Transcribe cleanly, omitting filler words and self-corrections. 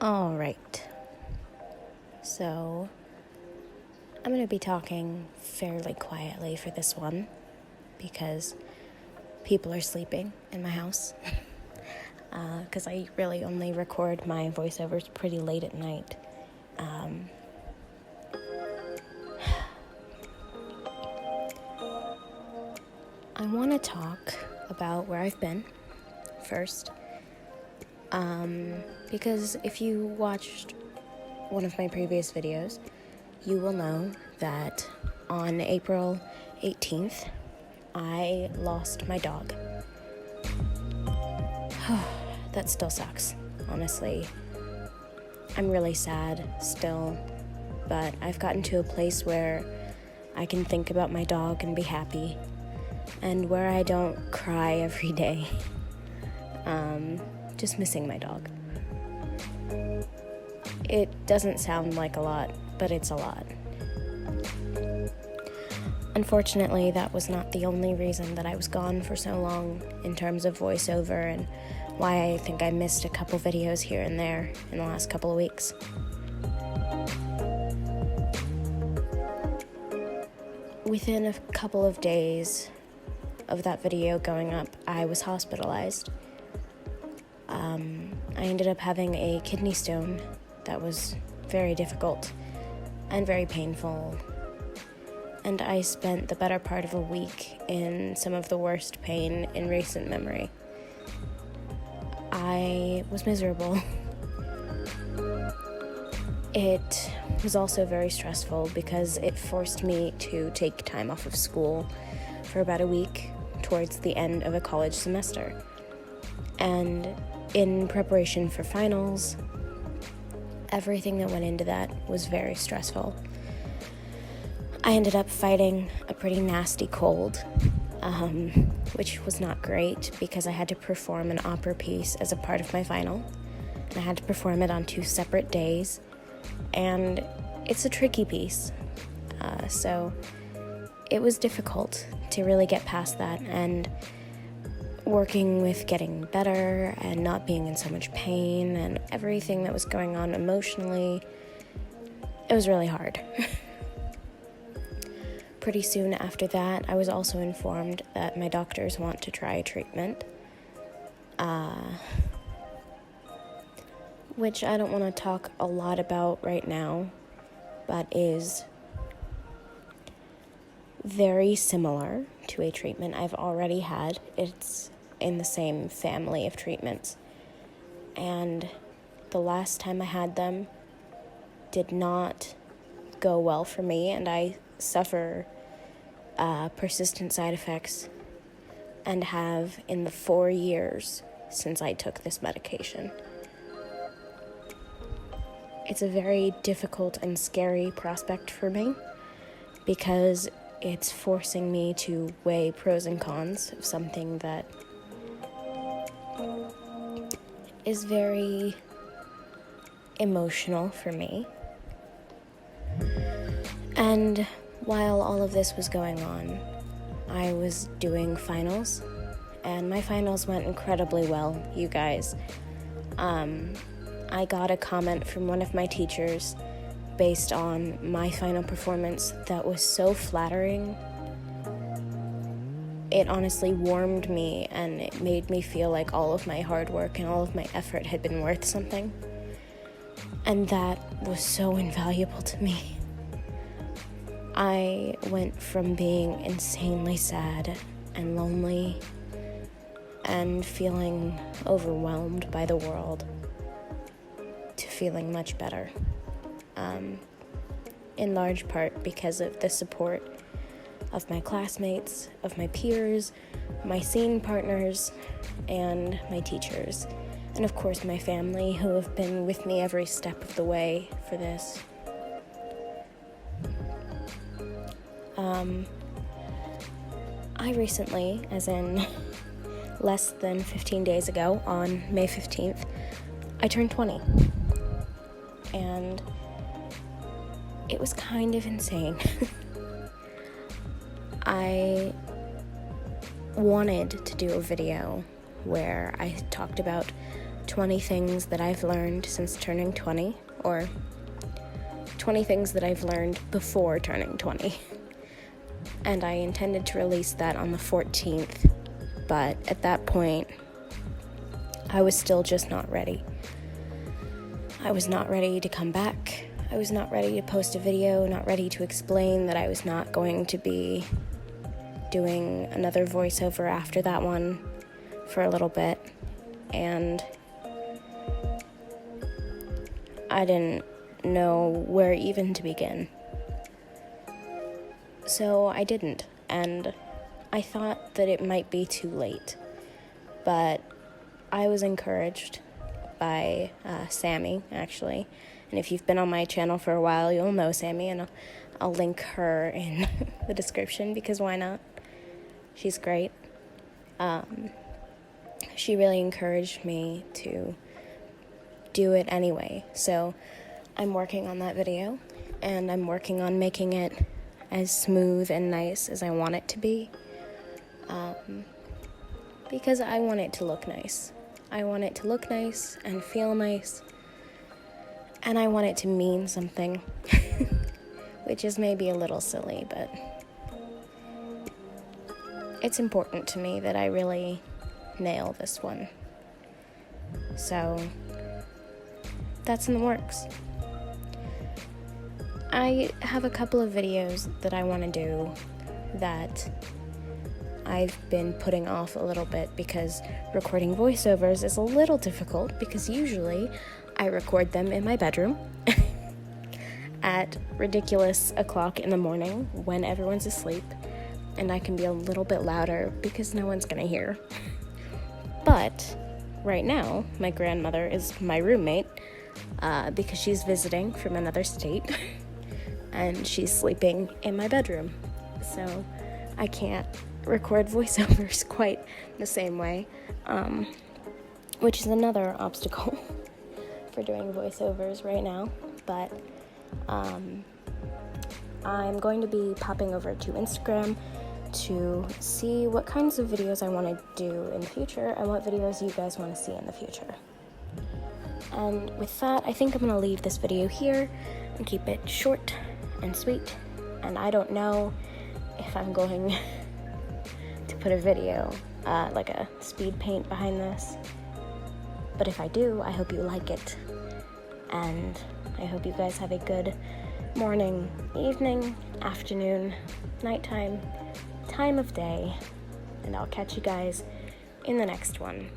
Alright, so I'm going to be talking fairly quietly for this one because people are sleeping in my house because I really only record my voiceovers pretty late at night. I want to talk about where I've been first. Because if you watched one of my previous videos, you will know that on April 18th, I lost my dog. That still sucks, honestly. I'm really sad still, but I've gotten to a place where I can think about my dog and be happy, and where I don't cry every day. Just missing my dog. It doesn't sound like a lot, but it's a lot. Unfortunately, that was not the only reason that I was gone for so long in terms of voiceover and why I think I missed a couple videos here and there in the last couple of weeks. Within a couple of days of that video going up, I was hospitalized. I ended up having a kidney stone that was very difficult and very painful, and I spent the better part of a week in some of the worst pain in recent memory. I was miserable. It was also very stressful because it forced me to take time off of school for about a week towards the end of a college semester. And in preparation for finals, everything that went into that was very stressful. I ended up fighting a pretty nasty cold, which was not great because I had to perform an opera piece as a part of my final, and I had to perform it on 2 separate days, and it's a tricky piece, so it was difficult to really get past that, and working with getting better and not being in so much pain and everything that was going on emotionally, it was really hard. Pretty soon after that, I was also informed that my doctors want to try a treatment, which I don't want to talk a lot about right now, but is very similar to a treatment I've already had. It's in the same family of treatments, and the last time I had them did not go well for me, and I suffer persistent side effects and have in the 4 years since I took this medication. It's a very difficult and scary prospect for me because it's forcing me to weigh pros and cons of something that is very emotional for me. And while all of this was going on, I was doing finals, and my finals went incredibly well, you guys. I got a comment from one of my teachers based on my final performance that was so flattering. It honestly warmed me, and it made me feel like all of my hard work and all of my effort had been worth something. And that was so invaluable to me. I went from being insanely sad and lonely and feeling overwhelmed by the world to feeling much better. In large part because of the support of my classmates, of my peers, my scene partners, and my teachers, and of course my family, who have been with me every step of the way for this. I recently, as in less than 15 days ago, on May 15th, I turned 20. And it was kind of insane. I wanted to do a video where I talked about 20 things that I've learned since turning 20, or 20 things that I've learned before turning 20. And I intended to release that on the 14th, but at that point, I was still just not ready. I was not ready to come back. I was not ready to post a video, not ready to explain that I was not going to be doing another voiceover after that one for a little bit. And I didn't know where even to begin. So I didn't, and I thought that it might be too late. But I was encouraged by Sammy, actually. And if you've been on my channel for a while, you'll know Sammy, and I'll link her in the description, because why not? She's great. She really encouraged me to do it anyway. So I'm working on that video, and I'm working on making it as smooth and nice as I want it to be. Because I want it to look nice. I want it to look nice and feel nice. And I want it to mean something. Which is maybe a little silly, but it's important to me that I really nail this one. So that's in the works. I have a couple of videos that I want to do that I've been putting off a little bit because recording voiceovers is a little difficult, because usually I record them in my bedroom at ridiculous o'clock in the morning when everyone's asleep, and I can be a little bit louder because no one's gonna hear. But right now, my grandmother is my roommate because she's visiting from another state and she's sleeping in my bedroom. So I can't record voiceovers quite the same way, which is another obstacle for doing voiceovers right now. But I'm going to be popping over to Instagram to see what kinds of videos I want to do in the future and what videos you guys want to see in the future. And with that, I think I'm going to leave this video here and keep it short and sweet. And I don't know if I'm going to put a video, like a speed paint behind this. But if I do, I hope you like it. And I hope you guys have a good morning, evening, afternoon, nighttime, time of day. And I'll catch you guys in the next one.